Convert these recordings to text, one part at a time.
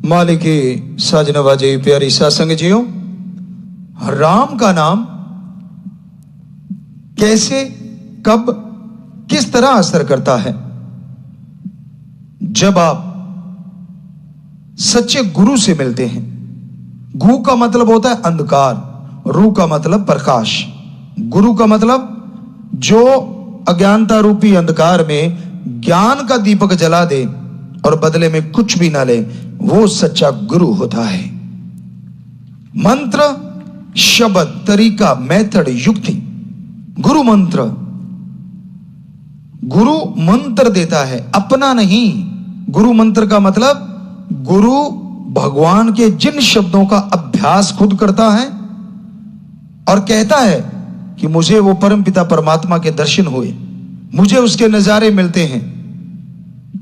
मालिके साज नवाजे प्यारी सासंग जियो, राम का नाम कैसे कब किस तरह असर करता है? जब आप सच्चे गुरु से मिलते हैं। गु का मतलब होता है अंधकार, रू का मतलब प्रकाश। गुरु का मतलब जो अज्ञानता रूपी अंधकार में ज्ञान का दीपक जला दे और बदले में कुछ भी ना ले, वो सच्चा गुरु होता है। मंत्र, शब्द, तरीका, मेथड, युक्ति, गुरु मंत्र। गुरु मंत्र देता है, अपना नहीं। गुरु मंत्र का मतलब गुरु भगवान के जिन शब्दों का अभ्यास खुद करता है और कहता है कि मुझे वो परमपिता परमात्मा के दर्शन हुए, मुझे उसके नजारे मिलते हैं,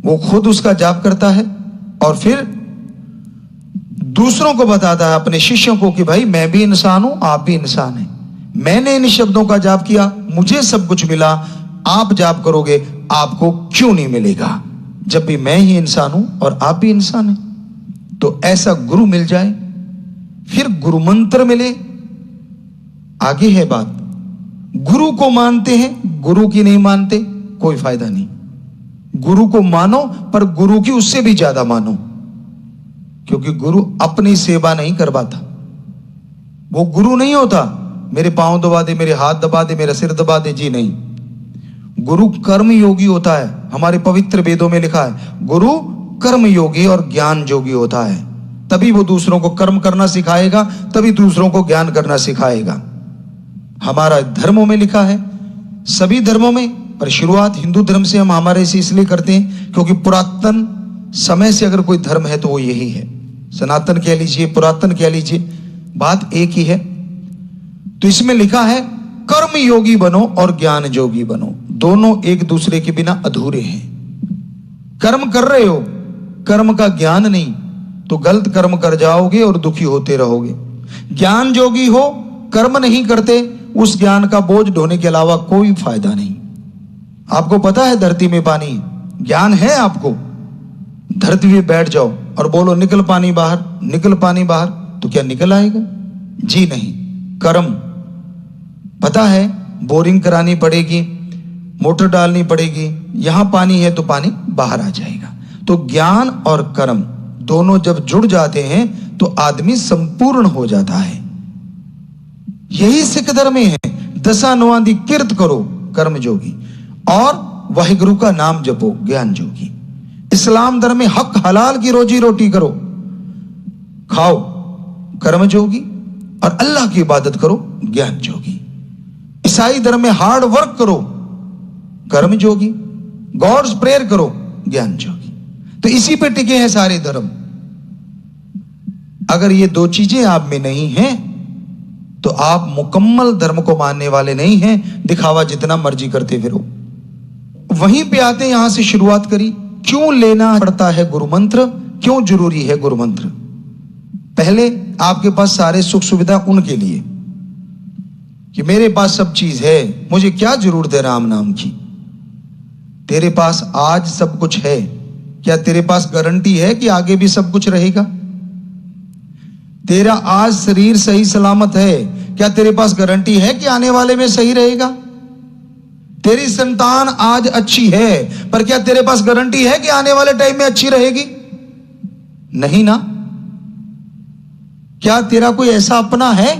वो खुद उसका जाप करता है और फिर दूसरों को बताता है, अपने शिष्यों को, कि भाई मैं भी इंसान हूं, आप भी इंसान हैं। मैंने इन शब्दों का जाप किया, मुझे सब कुछ मिला, आप जाप करोगे, आपको क्यों नहीं मिलेगा? जब भी मैं ही इंसान हूं और आप भी इंसान हैं। तो ऐसा गुरु मिल जाए, फिर गुरु मंत्र मिले। आगे है बात, गुरु को मानते हैं, गुरु की नहीं मानते, कोई फायदा नहीं। गुरु को मानो, पर गुरु की उससे भी ज्यादा मानो, क्योंकि गुरु अपनी सेवा नहीं करवाता। वो गुरु नहीं होता मेरे पांव दबा दे, मेरे हाथ दबा दे, मेरा सिर दबा दे, जी नहीं। गुरु कर्म योगी होता है। हमारे पवित्र वेदों में लिखा है गुरु कर्म योगी और ज्ञान योगी होता है। तभी वो दूसरों को कर्म करना सिखाएगा, तभी दूसरों को ज्ञान करना सिखाएगा। हमारा धर्मों में लिखा है, सभी धर्मों में, पर शुरुआत हिंदू धर्म से हम हमारे से इसलिए करते हैं क्योंकि पुरातन समय से अगर कोई धर्म है तो वो यही है। सनातन कह लीजिए, पुरातन कह लीजिए, बात एक ही है। तो इसमें लिखा है कर्म योगी बनो और ज्ञान योगी बनो। दोनों एक दूसरे के बिना अधूरे हैं। कर्म कर रहे हो, कर्म का ज्ञान नहीं तो गलत कर्म कर जाओगे और दुखी होते रहोगे। ज्ञान योगी हो, कर्म नहीं करते, उस ज्ञान का बोझ ढोने के अलावा कोई फायदा नहीं। आपको पता है धरती में पानी, ज्ञान है आपको, धरती पे बैठ जाओ और बोलो निकल पानी बाहर, निकल पानी बाहर, तो क्या निकल आएगा? जी नहीं। कर्म पता है, बोरिंग करानी पड़ेगी, मोटर डालनी पड़ेगी, यहां पानी है तो पानी बाहर आ जाएगा। तो ज्ञान और कर्म दोनों जब जुड़ जाते हैं तो आदमी संपूर्ण हो जाता है। यही सिख धर्म में है, दशा नौआंदी किरत करो कर्म जोगी और वाहिगुरु का नाम जपो ज्ञान जोगी। इस्लाम धर्म में हक हलाल की रोजी रोटी करो, खाओ कर्म जोगी, और अल्लाह की इबादत करो ज्ञान जोगी। ईसाई धर्म में हार्ड वर्क करो कर्म जोगी, गॉड्स प्रेयर करो ज्ञान जोगी। तो इसी पे टिके हैं सारे धर्म। अगर ये दो चीजें आप में नहीं हैं तो आप मुकम्मल धर्म को मानने वाले नहीं हैं, दिखावा जितना मर्जी करते फिरो। वहीं पे आते हैं, यहां से शुरुआत करी, क्यों लेना पड़ता है गुरु मंत्र, क्यों जरूरी है गुरु मंत्र? पहले आपके पास सारे सुख सुविधा उनके लिए कि मेरे पास सब चीज है, मुझे क्या जरूरत है राम नाम की। तेरे पास आज सब कुछ है, क्या तेरे पास गारंटी है कि आगे भी सब कुछ रहेगा? तेरा आज शरीर सही सलामत है, क्या तेरे पास गारंटी है कि आने वाले में सही रहेगा? तेरी संतान आज अच्छी है, पर क्या तेरे पास गारंटी है कि आने वाले टाइम में अच्छी रहेगी? नहीं ना। क्या तेरा कोई ऐसा अपना है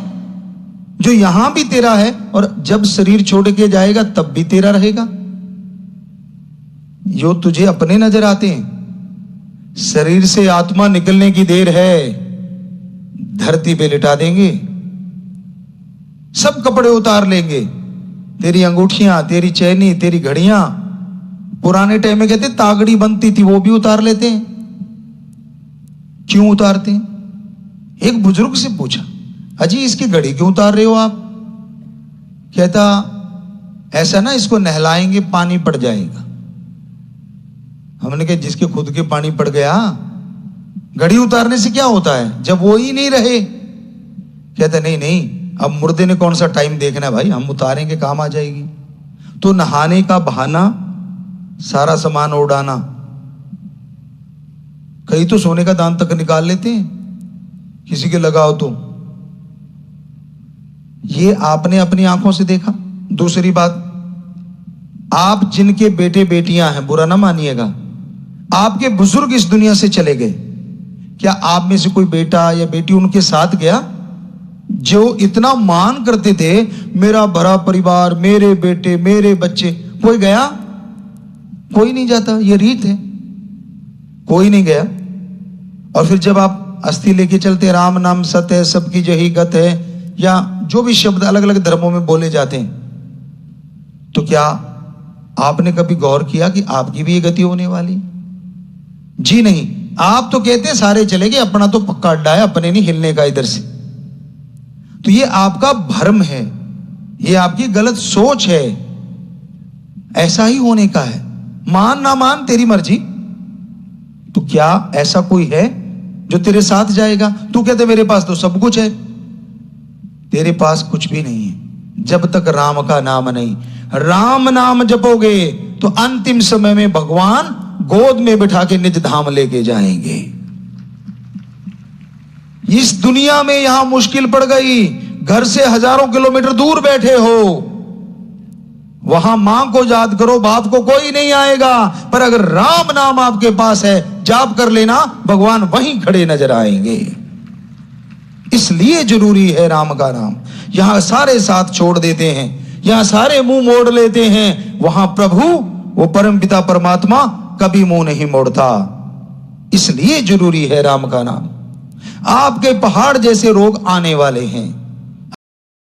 जो यहां भी तेरा है और जब शरीर छोड़ के जाएगा तब भी तेरा रहेगा? जो तुझे अपने नजर आते हैं, शरीर से आत्मा निकलने की देर है, धरती पे लिटा देंगे, सब कपड़े उतार लेंगे, तेरी अंगूठियां, तेरी चैनी, तेरी घड़ियां, पुराने टाइम में कहते तागड़ी बनती थी वो भी उतार लेते हैं। क्यों उतारते हैं? एक बुजुर्ग से पूछा, अजी इसकी घड़ी क्यों उतार रहे हो आप? कहता ऐसा ना, इसको नहलाएंगे पानी पड़ जाएगा। हमने कहा जिसके खुद के पानी पड़ गया, घड़ी उतारने से क्या होता है जब वो ही नहीं रहे? कहता नहीं नहीं, अब मुर्दे ने कौन सा टाइम देखना है भाई, हम उतारेंगे काम आ जाएगी। तो नहाने का बहाना, सारा सामान उड़ाना, कई तो सोने का दान तक निकाल लेते हैं किसी के लगाओ तो। ये आपने अपनी आंखों से देखा। दूसरी बात, आप जिनके बेटे बेटियां हैं, बुरा ना मानिएगा, आपके बुजुर्ग इस दुनिया से चले गए, क्या आप में से कोई बेटा या बेटी उनके साथ गया जो इतना मान करते थे, मेरा भरा परिवार, मेरे बेटे, मेरे बच्चे? कोई गया? कोई नहीं जाता, ये रीत है, कोई नहीं गया। और फिर जब आप अस्थि लेके चलते, राम नाम सत है, सबकी जही गत है, या जो भी शब्द अलग अलग धर्मों में बोले जाते हैं, तो क्या आपने कभी गौर किया कि आपकी भी ये गति होने वाली? जी नहीं। आप तो कहते हैं सारे चले गए, अपना तो पक्का अड्डा है, अपने नहीं हिलने का इधर से। तो ये आपका भ्रम है, ये आपकी गलत सोच है। ऐसा ही होने का है, मान ना मान तेरी मर्जी। तो क्या ऐसा कोई है जो तेरे साथ जाएगा? तू कहते मेरे पास तो सब कुछ है, तेरे पास कुछ भी नहीं है जब तक राम का नाम नहीं। राम नाम जपोगे तो अंतिम समय में भगवान गोद में बिठा के निज धाम लेके जाएंगे। इस दुनिया में यहां मुश्किल पड़ गई, घर से हजारों किलोमीटर दूर बैठे हो, वहां मां को याद करो, बाप को कोई नहीं आएगा, पर अगर राम नाम आपके पास है, जाप कर लेना, भगवान वहीं खड़े नजर आएंगे। इसलिए जरूरी है राम का नाम। यहां सारे साथ छोड़ देते हैं, यहां सारे मुंह मोड़ लेते हैं, वहां प्रभु, वो परम पिता परमात्मा कभी मुंह नहीं मोड़ता। इसलिए जरूरी है राम का नाम। आपके पहाड़ जैसे रोग आने वाले हैं,